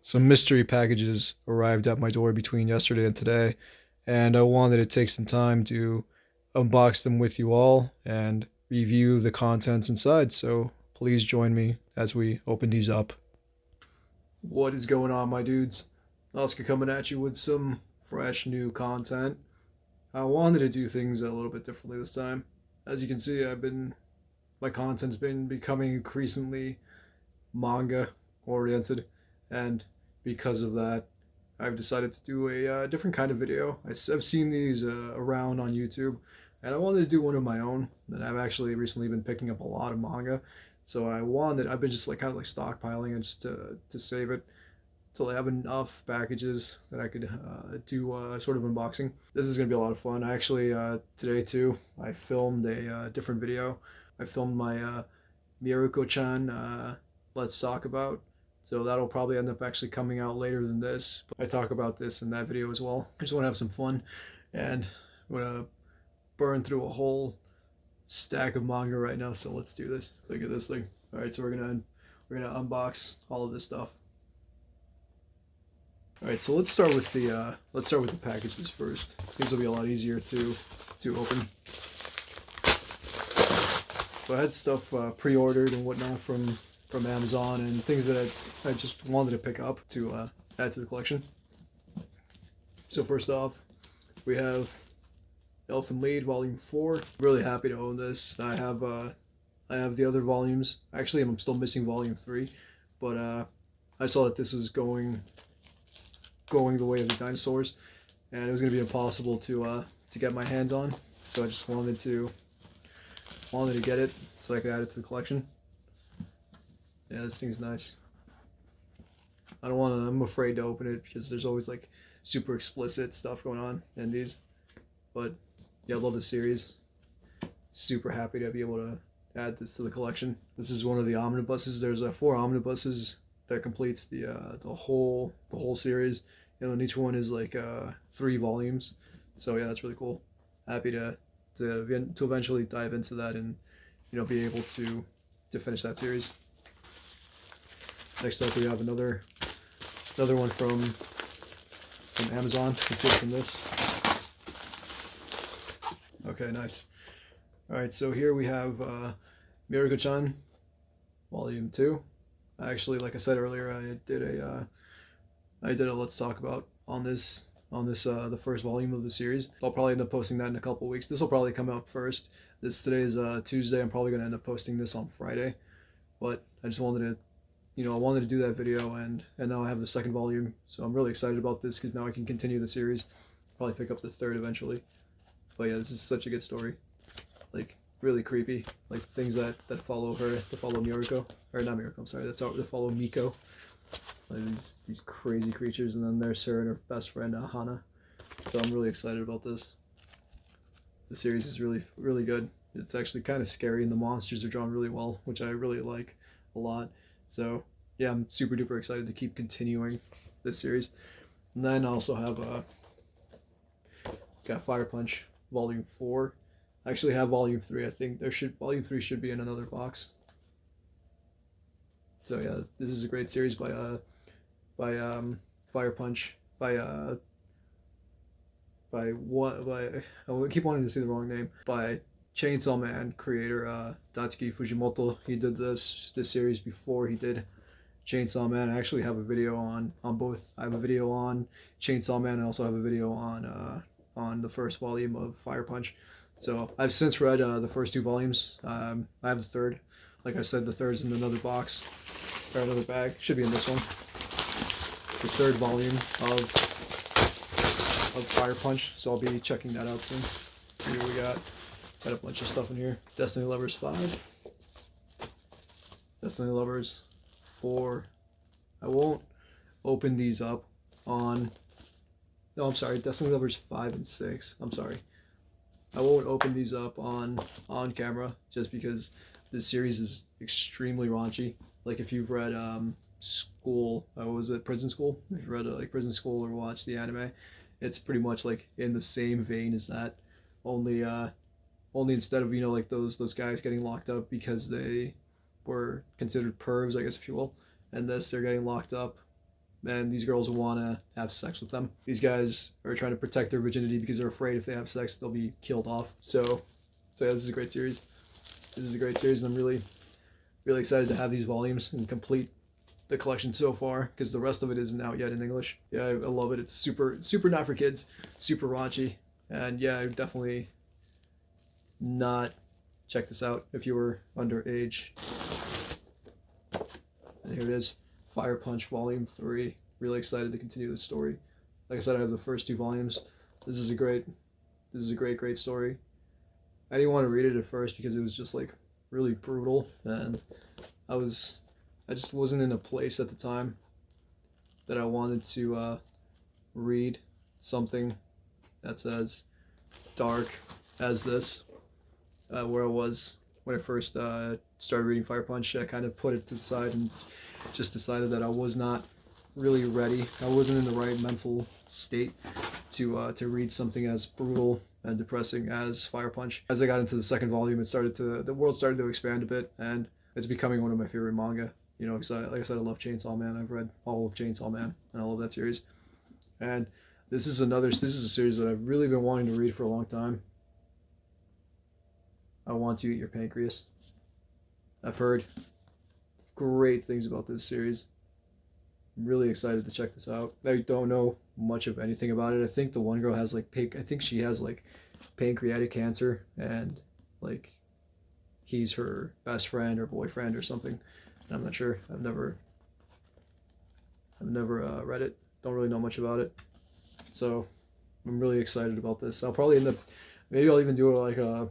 Some mystery packages arrived at my door between yesterday and today, and I wanted to take some time to unbox them with you all and review the contents inside. So please join me as we open these up. What is going on, my dudes? Oscar coming at you with some fresh new content. I wanted to do things a little bit differently this time. As you can see, my content's been becoming increasingly manga oriented, and because of that, I've decided to do a different kind of video. Have seen these around on YouTube, and I wanted to do one of my own. And I've actually recently been picking up a lot of manga, so I've been just like kind of like stockpiling it just to save it till I have enough packages that I could do sort of unboxing. This is gonna be a lot of fun. I actually today too I filmed a different video. I filmed my Miruko-chan Let's Talk About. So that'll probably end up actually coming out later than this. But I talk about this in that video as well. I just want to have some fun, and I'm gonna burn through a whole stack of manga right now. So let's do this. Look at this thing. All right, so we're gonna unbox all of this stuff. All right, so let's start with the packages first. These will be a lot easier to open. So I had stuff pre-ordered and whatnot from Amazon, and things that I just wanted to pick up to add to the collection. So first off, we have Elfen Lied Volume 4. Really happy to own this. I have the other volumes. Actually, I'm still missing Volume 3, but I saw that this was going the way of the dinosaurs, and it was going to be impossible to get my hands on. So I just wanted to get it so I could add it to the collection. Yeah, this thing's nice. I'm afraid to open it because there's always like super explicit stuff going on in these. But yeah, I love this series. Super happy to be able to add this to the collection. This is one of the omnibuses. There's 4 omnibuses that completes the whole series. And each one is like 3 volumes. So yeah, that's really cool. Happy to eventually dive into that and be able to finish that series. Next up, we have another one from Amazon. Let's see what's in this. Okay, nice. All right, so here we have Miruko-chan, Volume 2. Actually, like I said earlier, I did a Let's Talk About on this the first volume of the series. I'll probably end up posting that in a couple weeks. This will probably come out first. Today is Tuesday. I'm probably gonna end up posting this on Friday, but I just wanted to. I wanted to do that video, and now I have the second volume, so I'm really excited about this because now I can continue the series. Probably pick up the third eventually. But yeah, this is such a good story. Like, really creepy. Like, things that follow her, that follow Miruko. Or not Miruko, I'm sorry, that follow Miko. Like these crazy creatures, and then there's her and her best friend, Hana. So I'm really excited about this. The series is really, really good. It's actually kind of scary, and the monsters are drawn really well, which I really like a lot. So yeah, I'm super duper excited to keep continuing this series. And then I also have got Fire Punch Volume 4. I actually have Volume 3. I think Volume 3 should be in another box. So yeah, this is a great series by Fire Punch I keep wanting to say the wrong name, by Chainsaw Man creator Datsuki Fujimoto. He did this series before he did Chainsaw Man. I actually have a video on both. I have a video on Chainsaw Man, and I also have a video on the first volume of Fire Punch. So I've since read the first 2 volumes. I have the third. Like I said, the third's in another box, or another bag. Should be in this one. The third volume of Fire Punch. So I'll be checking that out soon. Let's see what we got. Got a bunch of stuff in here. Destiny Lovers 5. Destiny Lovers 4. I won't open these up on... No, I'm sorry. Destiny Lovers 5 and 6. I'm sorry. I won't open these up on camera just because this series is extremely raunchy. Like if you've read School, what was it, Prison School? If you've read like Prison School or watched the anime, it's pretty much like in the same vein as that. Only instead of like those guys getting locked up because they were considered pervs, I guess if you will, and this they're getting locked up and these girls want to have sex with them. These guys are trying to protect their virginity because they're afraid if they have sex they'll be killed off. So yeah, this is a great series. This is a great series, and I'm really excited to have these volumes and complete the collection so far, because the rest of it isn't out yet in English. Yeah, I love it. It's super not for kids, super raunchy, and yeah, I would definitely not check this out if you were underage. And here it is, Fire Punch Volume 3. Really excited to continue the story. Like I said, I have the first 2 volumes. This is a great story. I didn't want to read it at first because it was just like really brutal, and I just wasn't in a place at the time that I wanted to read something that's as dark as this. Where I was when I first started reading Fire Punch, I kind of put it to the side and just decided that I was not really ready. I wasn't in the right mental state to read something as brutal and depressing as Fire Punch. As I got into the second volume, the world started to expand a bit, and it's becoming one of my favorite manga. You know, because like I said, I love Chainsaw Man. I've read all of Chainsaw Man, and I love that series. And this is a series that I've really been wanting to read for a long time. I Want to Eat Your Pancreas. I've heard great things about this series. I'm really excited to check this out. I don't know much of anything about it. I think the one girl has like she has like pancreatic cancer, and like he's her best friend or boyfriend or something. I'm not sure. I've never read it. Don't really know much about it. So I'm really excited about this. I'll probably end up, maybe I'll even do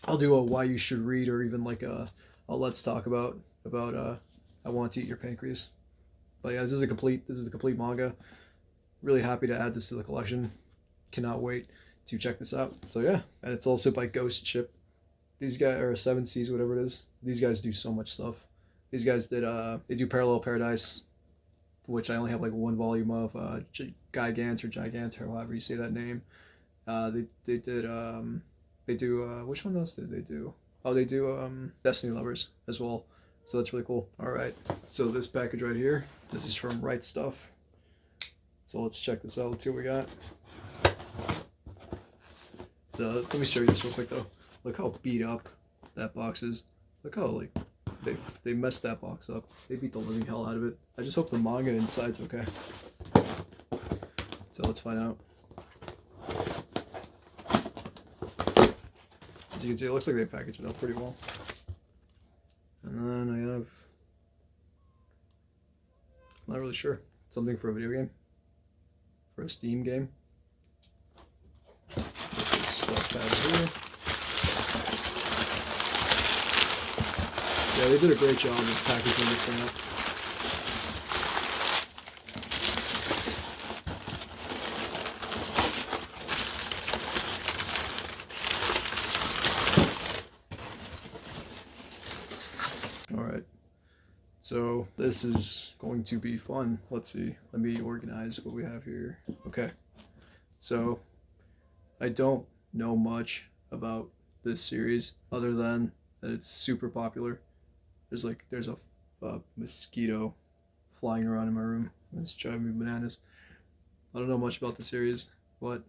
I'll do a why you should read, or even like a let's talk about I Want to Eat Your Pancreas. But yeah, this is a complete manga. Really happy to add this to the collection. Cannot wait to check this out. So yeah, and it's also by Ghost Ship. These guys, or Seven Seas, whatever it is. These guys do so much stuff. These guys did they do Parallel Paradise, which I only have like 1 volume of. Gigant or however you say that name. They do which one else did they do? Oh, they do Destiny Lovers as well. So that's really cool. All right, so this package right here, this is from Right Stuff. So let's check this out. Let's see what we got. Let me show you this real quick though. Look how beat up that box is. Look how like they messed that box up. They beat the living hell out of it. I just hope the manga inside's okay. So let's find out. As you can see, it looks like they packaged it up pretty well. And then I have, not really sure, something for a video game, for a Steam game. Put this stuff out here. Yeah, they did a great job of packaging this thing up. Alright, so this is going to be fun. Let's see, let me organize what we have here. Okay, so I don't know much about this series other than that it's super popular. There's a mosquito flying around in my room. It's driving me bananas. I don't know much about the series, but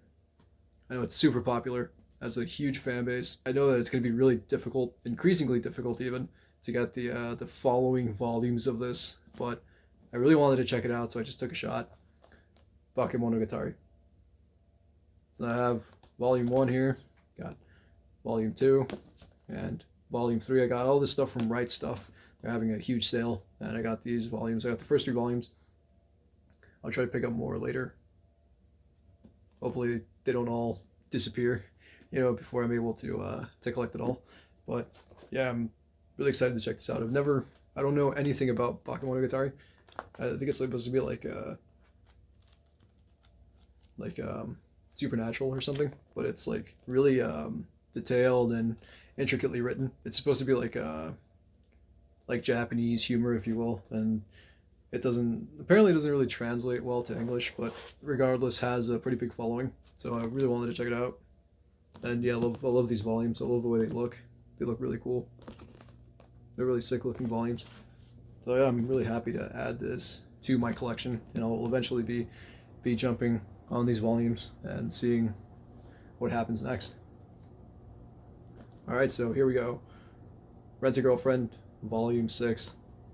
I know it's super popular, has a huge fan base. I know that it's going to be really difficult, increasingly difficult even, to get the following volumes of this, but I really wanted to check it out, so I just took a shot. Bakemonogatari. So I have volume 1 here, got volume 2, and volume 3. I got all this stuff from Right Stuff. They're having a huge sale, and I got these volumes. I got the first 3 volumes. I'll try to pick up more later. Hopefully they don't all disappear, you know, before I'm able to collect it all. But yeah, I'm really excited to check this out. I don't know anything about Bakemonogatari. I think it's supposed to be like supernatural or something, but it's like really detailed and intricately written. It's supposed to be like Japanese humor, if you will, and it apparently doesn't really translate well to English, but regardless has a pretty big following. So I really wanted to check it out. And yeah, I love these volumes. I love the way they look. They look really cool. They're really sick looking volumes. So yeah, I'm really happy to add this to my collection, and I'll eventually be jumping on these volumes and seeing what happens next. All right, so here we go. Rent a Girlfriend, Volume 6.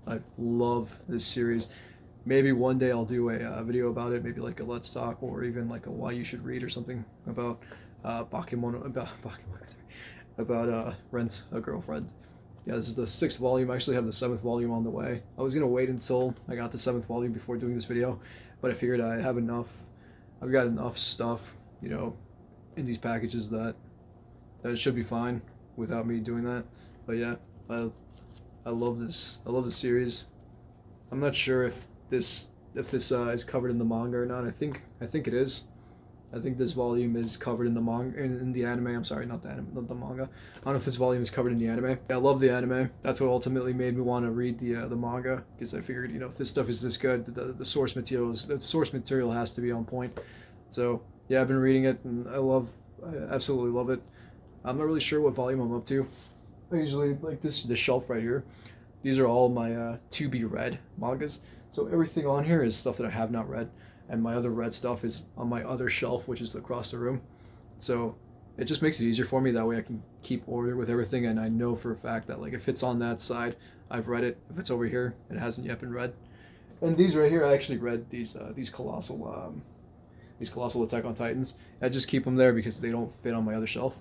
I love this series. Maybe one day I'll do a video about it, maybe like a Let's Talk, or even like a Why You Should Read or something about about Rent a Girlfriend. Yeah, this is the 6th volume. I actually have the 7th volume on the way. I was gonna wait until I got the 7th volume before doing this video, but I figured I've got enough stuff, you know, in these packages that it should be fine without me doing that. But yeah, I love this. I love this series. I'm not sure if this is covered in the manga or not. I think it is. I think this volume is covered in the manga, in the anime. I'm sorry, not the anime, not the manga. I don't know if this volume is covered in the anime. I love the anime. That's what ultimately made me want to read the manga, because I figured, you know, if this stuff is this good, the source material has to be on point. So yeah, I've been reading it, and I absolutely love it. I'm not really sure what volume I'm up to. I usually like this shelf right here. These are all my to be read mangas. So everything on here is stuff that I have not read, and my other read stuff is on my other shelf, which is across the room. So it just makes it easier for me. That way I can keep order with everything, and I know for a fact that, like, if it's on that side, I've read it. If it's over here, it hasn't yet been read. And these right here, I actually read these colossal Attack on Titans. I just keep them there because they don't fit on my other shelf.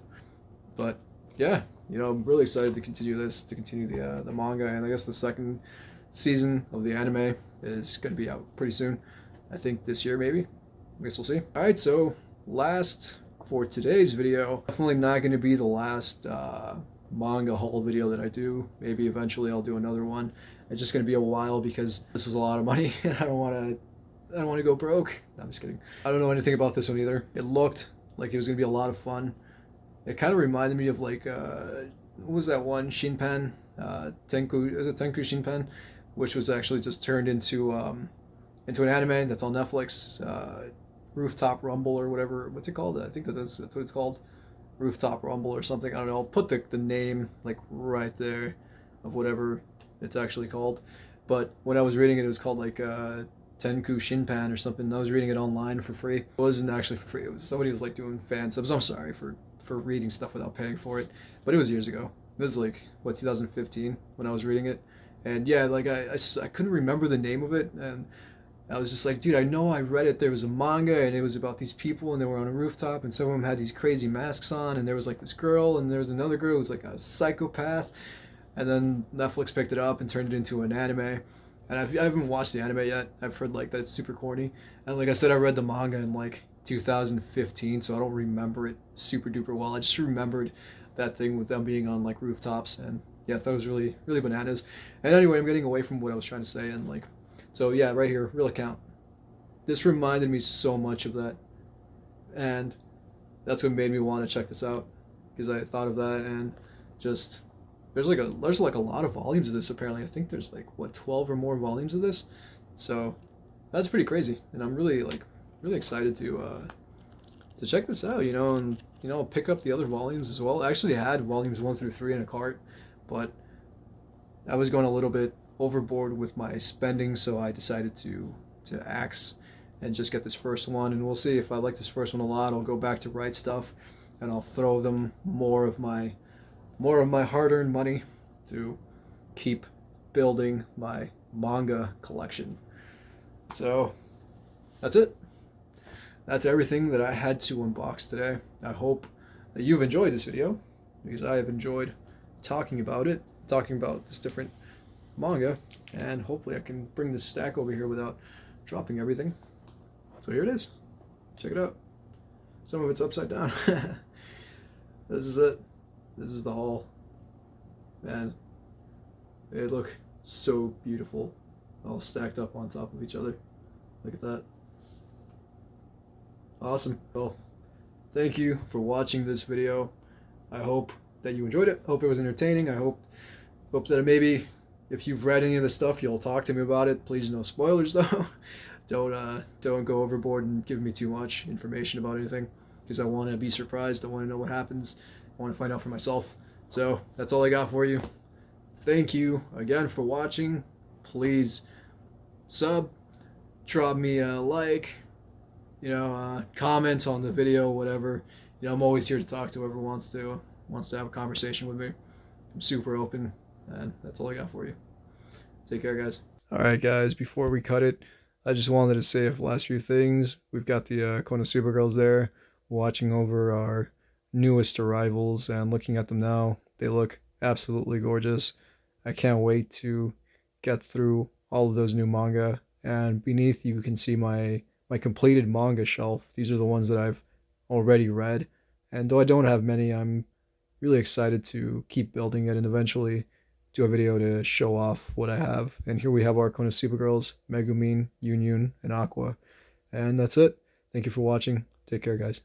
But yeah, you know, I'm really excited to continue the manga, and I guess the 2nd season of the anime is going to be out pretty soon. I think this year, maybe. I guess we'll see. All right, so last for today's video, definitely not going to be the last manga haul video that I do. Maybe eventually I'll do another one. It's just going to be a while because this was a lot of money, and I don't want to go broke. No, I'm just kidding. I don't know anything about this one either. It looked like it was going to be a lot of fun. It kind of reminded me of, like, what was that one? Shinpan? Tenku, is it Tenku Shinpan? Which was actually just turned into an anime that's on Netflix. Rooftop Rumble or whatever. What's it called? I think that's what it's called. Rooftop Rumble or something. I don't know. I'll put the name, like, right there of whatever it's actually called. But when I was reading it, it was called, like, Tenku Shinpan or something. I was reading it online for free. It wasn't actually for free. It was somebody was, like, doing fan subs. I'm sorry for reading stuff without paying for it, but it was years ago. It was like, what, 2015 when I was reading it. And yeah, like, I couldn't remember the name of it, and I was just like, dude, I know I read it. There was a manga, and it was about these people, and they were on a rooftop, and some of them had these crazy masks on, and there was, like, this girl, and there was another girl who was like a psychopath, and then Netflix picked it up and turned it into an anime. And I haven't watched the anime yet. I've heard, like, that it's super corny, and like I said, I read the manga in, like, 2015, so I don't remember it super duper well. I just remembered that thing with them being on, like, rooftops, and yeah, I thought it was really, really bananas. And anyway, I'm getting away from what I was trying to say, and, like, so yeah, right here, real account. This reminded me so much of that, and that's what made me want to check this out, because I thought of that, and just there's like a lot of volumes of this apparently. I think there's, like, what, 12 or more volumes of this, so that's pretty crazy, and I'm really excited to check this out, you know, and, you know, I'll pick up the other volumes as well. I actually had volumes 1 through 3 in a cart, but I was going a little bit overboard with my spending, so I decided to axe and just get this first one, and we'll see. If I like this first one a lot, I'll go back to Right Stuff, and I'll throw them more of my hard-earned money to keep building my manga collection. So that's it. That's everything that I had to unbox today. I hope that you've enjoyed this video, because I have enjoyed talking about this different manga, and hopefully I can bring this stack over here without dropping everything. So here it is. Check it out. Some of it's upside down. This is it. This is the haul. Man, they look so beautiful, all stacked up on top of each other. Look at that. Awesome. Well, thank you for watching this video. I hope that you enjoyed it. I hope it was entertaining. I hope that maybe if you've read any of this stuff, you'll talk to me about it. Please, no spoilers though. Don't go overboard and give me too much information about anything, because I want to be surprised. I want to know what happens. I want to find out for myself. So that's all I got for you. Thank you again for watching. Please sub, drop me a like, comment on the video, whatever. I'm always here to talk to whoever wants to have a conversation with me. I'm super open, and that's all I got for you. Take care, guys. All right, guys. Before we cut it, I just wanted to say the last few things. We've got the Konosuba girls there, watching over our newest arrivals and looking at them now. They look absolutely gorgeous. I can't wait to get through all of those new manga. And beneath you can see my completed manga shelf. These are the ones that I've already read. And though I don't have many, I'm really excited to keep building it and eventually do a video to show off what I have. And here we have our Konosuba girls, Megumin, Yunyun, and Aqua. And that's it. Thank you for watching. Take care, guys.